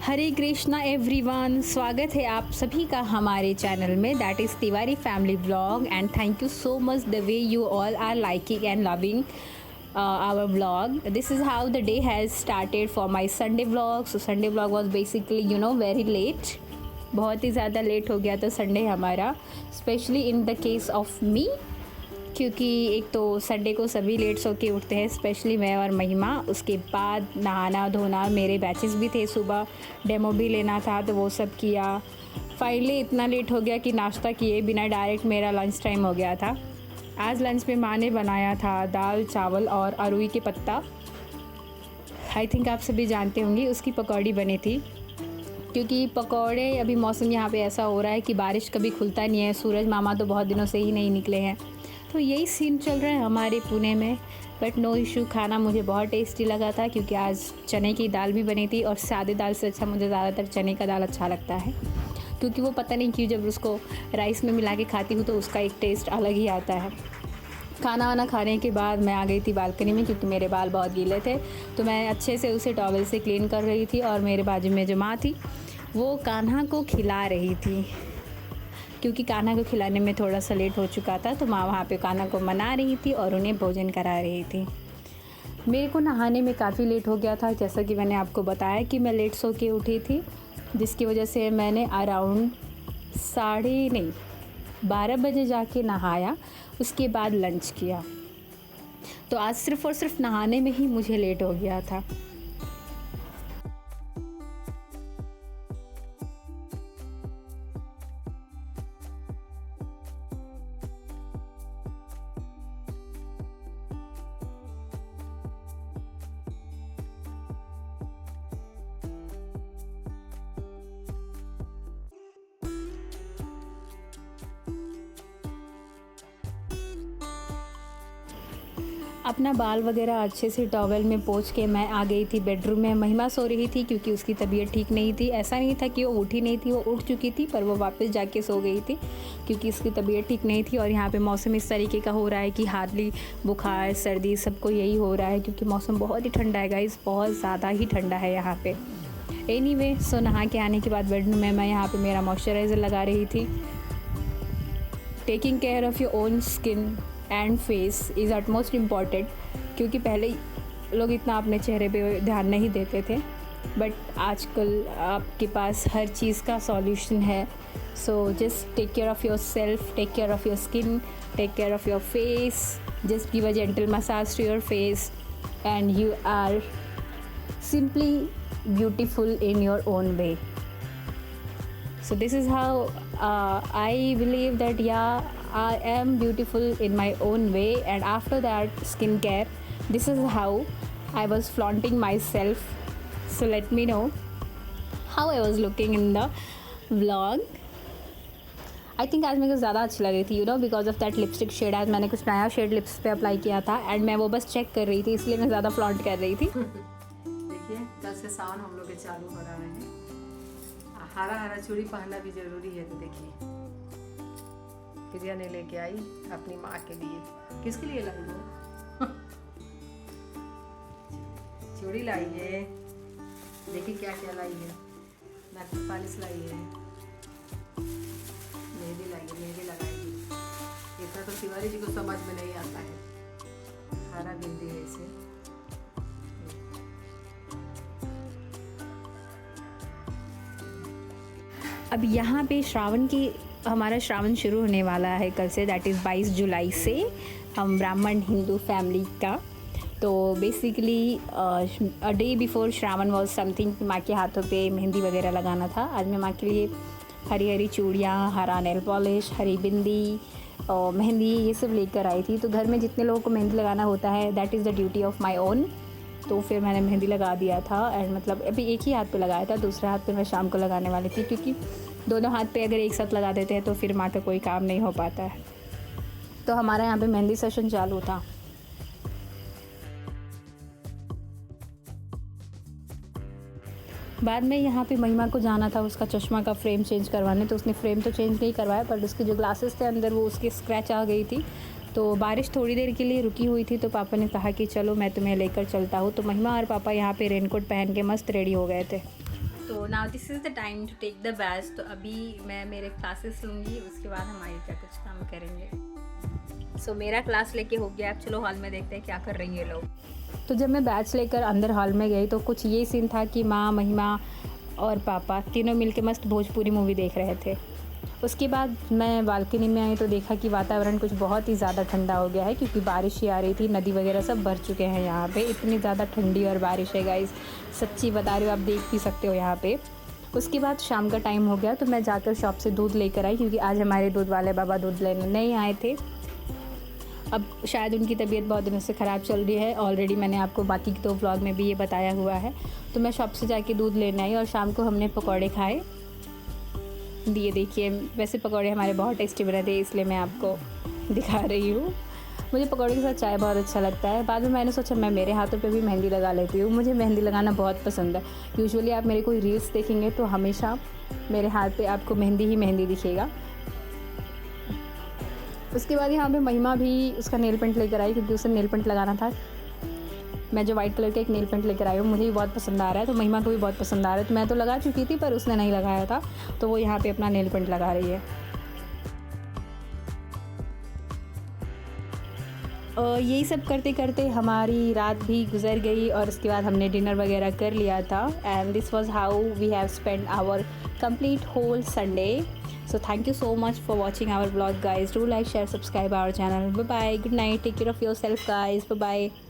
हरे Krishna everyone, स्वागत है आप सभी का हमारे चैनल में, that is Tiwari family vlog. And thank you so much the way you all are liking and loving our vlog. This is how the day has started for my Sunday vlog. So Sunday vlog was basically very late. बहुत ही ज़्यादा late हो गया था Sunday हमारा, specially in the case of me, क्योंकि एक तो Sunday को सभी लेट सो के उठते हैं, स्पेशली मैं और महिमा। उसके बाद नहाना धोना, मेरे बैचेस भी थे, सुबह डेमो भी लेना था तो वो सब किया। फाइनली इतना लेट हो गया कि नाश्ता किए बिना डायरेक्ट मेरा लंच टाइम हो गया था। आज लंच में माँ ने बनाया था दाल चावल और अरुई के पत्ता, आई थिंक आप सभी जानते होंगे। उसकी पकौड़ी बनी थी, क्योंकि पकौड़े अभी मौसम यहाँ पे ऐसा हो रहा है कि बारिश कभी खुलता नहीं है, सूरज मामा तो बहुत दिनों से ही नहीं निकले हैं, तो यही सीन चल रहा है हमारे पुणे में। बट नो इशू, खाना मुझे बहुत टेस्टी लगा था, क्योंकि आज चने की दाल भी बनी थी और सादे दाल से अच्छा मुझे ज़्यादातर चने का दाल अच्छा लगता है, क्योंकि वो पता नहीं क्यों जब उसको राइस में मिला के खाती हूँ तो उसका एक टेस्ट अलग ही आता है। खाना वाना खाने के बाद मैं आ गई थी बालकनी में, क्योंकि मेरे बाल बहुत गीले थे, तो मैं अच्छे से उसे टॉवल से क्लीन कर रही थी। और मेरे बाजू में जो माँ थी वो कान्हा को खिला रही थी, क्योंकि कान्हा को खिलाने में थोड़ा सा लेट हो चुका था, तो माँ वहाँ पे कान्हा को मना रही थी और उन्हें भोजन करा रही थी। मेरे को नहाने में काफ़ी लेट हो गया था, जैसा कि मैंने आपको बताया कि मैं लेट सो के उठी थी, जिसकी वजह से मैंने अराउंड 12:30 बजे जाके नहाया। उसके बाद लंच किया, तो आज सिर्फ़ और सिर्फ नहाने में ही मुझे लेट हो गया था। अपना बाल वगैरह अच्छे से टॉवल में पोंछ के मैं आ गई थी बेडरूम में। महिमा सो रही थी, क्योंकि उसकी तबीयत ठीक नहीं थी। ऐसा नहीं था कि वो उठी नहीं थी, वो उठ चुकी थी, पर वो वापस जाके सो गई थी, क्योंकि उसकी तबीयत ठीक नहीं थी। और यहाँ पे मौसम इस तरीके का हो रहा है कि हार्डली बुखार सर्दी सबको यही हो रहा है, क्योंकि मौसम बहुत ही ठंडा है गाइस, बहुत ज़्यादा ही ठंडा है यहाँ पे। एनीवे, सो नहा के आने के बाद बेडरूम में मैं यहाँ पर मेरा मॉइस्चराइज़र लगा रही थी। Taking care of your own skin and face is utmost important, क्योंकि पहले लोग इतना अपने चेहरे पे ध्यान नहीं देते थे, बट आजकल आपके पास हर चीज़ का सॉल्यूशन है। So just take care of yourself, take care of your skin, take care of your face, just give a gentle massage to your face and you are simply beautiful in your own way. So this is how I believe that I am beautiful in my own way. And after that skincare, this is how I was flaunting myself. So let me know how I was looking in the vlog. I think आज मेरे को ज़्यादा अच्छी लग रही थी, because of that lipstick shade. आज मैंने कुछ नया शेड लिप्स पे अप्लाई किया था, एंड मैं वो बस चेक कर रही थी, इसलिए मैं ज़्यादा फ्लॉन्ट कर रही थी। देखिए, कल से सावन हम लोग के चालू हो रहा है। हरा हरा चूड़ी पहनना भी जरूरी है। तो देखिए, प्रिया ने लेके आई अपनी माँ के लिए। किसके लिए लाई वो? चूड़ी लाई है, देखिए क्या क्या लाई है। नेल पॉलिश लाई है, मेहंदी लाई है, मेहंदी लगाएगी। इतना तो तिवारी जी को समझ में नहीं आता है। हरा बिंदी है इसे। अब यहाँ पे हमारा श्रावण शुरू होने वाला है कल से, दैट इज़ 22 जुलाई से। हम ब्राह्मण हिंदू फैमिली का, तो basically a day before Shravan was something, माँ के हाथों पे मेहंदी वगैरह लगाना था। आज मैं माँ के लिए हरी हरी चूड़ियाँ, हरा नेल पॉलिश, हरी बिंदी और मेहंदी ये सब लेकर आई थी। तो घर में जितने लोगों को मेहंदी लगाना होता है, that is the duty of my own. तो फिर मैंने मेहंदी लगा दिया था, एंड मतलब अभी एक ही हाथ पे लगाया था, दूसरे हाथ पे मैं शाम को लगाने वाली थी, क्योंकि दोनों हाथ पे अगर एक साथ लगा देते हैं तो फिर माँ का कोई काम नहीं हो पाता है। तो हमारा यहाँ पे मेहंदी सेशन चालू था। बाद में यहाँ पे महिमा को जाना था उसका चश्मा का फ्रेम चेंज करवाने, तो उसने फ्रेम तो चेंज नहीं करवाया, पर उसके जो ग्लासेस थे अंदर वो उसके स्क्रैच आ गई थी। तो बारिश थोड़ी देर के लिए रुकी हुई थी, तो पापा ने कहा कि चलो मैं तुम्हें लेकर चलता हूँ। तो महिमा और पापा यहाँ पे रेनकोट पहन के मस्त रेडी हो गए थे। तो now this is the time to take the batch. तो अभी मैं मेरे क्लासेस लूँगी, उसके बाद हम आगे का कुछ काम करेंगे। सो मेरा क्लास लेके हो गया, अब चलो हॉल में देखते हैं क्या कर रही है लोग। तो जब मैं बैच लेकर अंदर हॉल में गई तो कुछ ये सीन था कि माँ, महिमा और पापा तीनों मिलके मस्त भोजपुरी मूवी देख रहे थे। उसके बाद मैं बालकनी में आई तो देखा कि वातावरण कुछ बहुत ही ज़्यादा ठंडा हो गया है, क्योंकि बारिश ही आ रही थी, नदी वगैरह सब भर चुके हैं यहाँ पे। इतनी ज़्यादा ठंडी और बारिश है गाइस, सच्ची बता रही हूँ, आप देख भी सकते हो यहाँ पे। उसके बाद शाम का टाइम हो गया तो मैं जाकर शॉप से दूध लेकर आई, क्योंकि आज हमारे दूध वाले बाबा दूध लेने नहीं आए थे। अब शायद उनकी तबीयत बहुत दिनों से ख़राब चल रही है, ऑलरेडी मैंने आपको बाकी के 2 व्लॉग में भी ये बताया हुआ है। तो मैं शॉप से जाके दूध लेने आई और शाम को हमने पकौड़े खाए। ये देखिए, वैसे पकौड़े हमारे बहुत टेस्टी बने थे, इसलिए मैं आपको दिखा रही हूँ। मुझे पकौड़े के साथ चाय बहुत अच्छा लगता है। बाद में मैंने सोचा मैं मेरे हाथों पे भी मेहंदी लगा लेती हूँ, मुझे मेहंदी लगाना बहुत पसंद है। यूजुअली आप मेरे कोई रील्स देखेंगे तो हमेशा मेरे हाथ पे आपको मेहंदी ही मेहंदी दिखेगा। उसके बाद यहाँ पे महिमा भी उसका नेल पेंट लेकर आई, क्योंकि उसे नेल पेंट लगाना था। मैं जो वाइट कलर का एक नेल पेंट लेकर आई हूँ, मुझे भी बहुत पसंद आ रहा है, तो महिमा को भी बहुत पसंद आ रहा है। तो मैं तो लगा चुकी थी पर उसने नहीं लगाया था, तो वो यहाँ पे अपना नेल पेंट लगा रही है। यही सब करते करते हमारी रात भी गुजर गई और उसके बाद हमने डिनर वगैरह कर लिया था। And this was how we have spend our complete whole Sunday. So thank you so much for watching our vlog guys. Do like, share, subscribe our channel. Bye bye. Good night. Take care of yourself guys. Bye bye.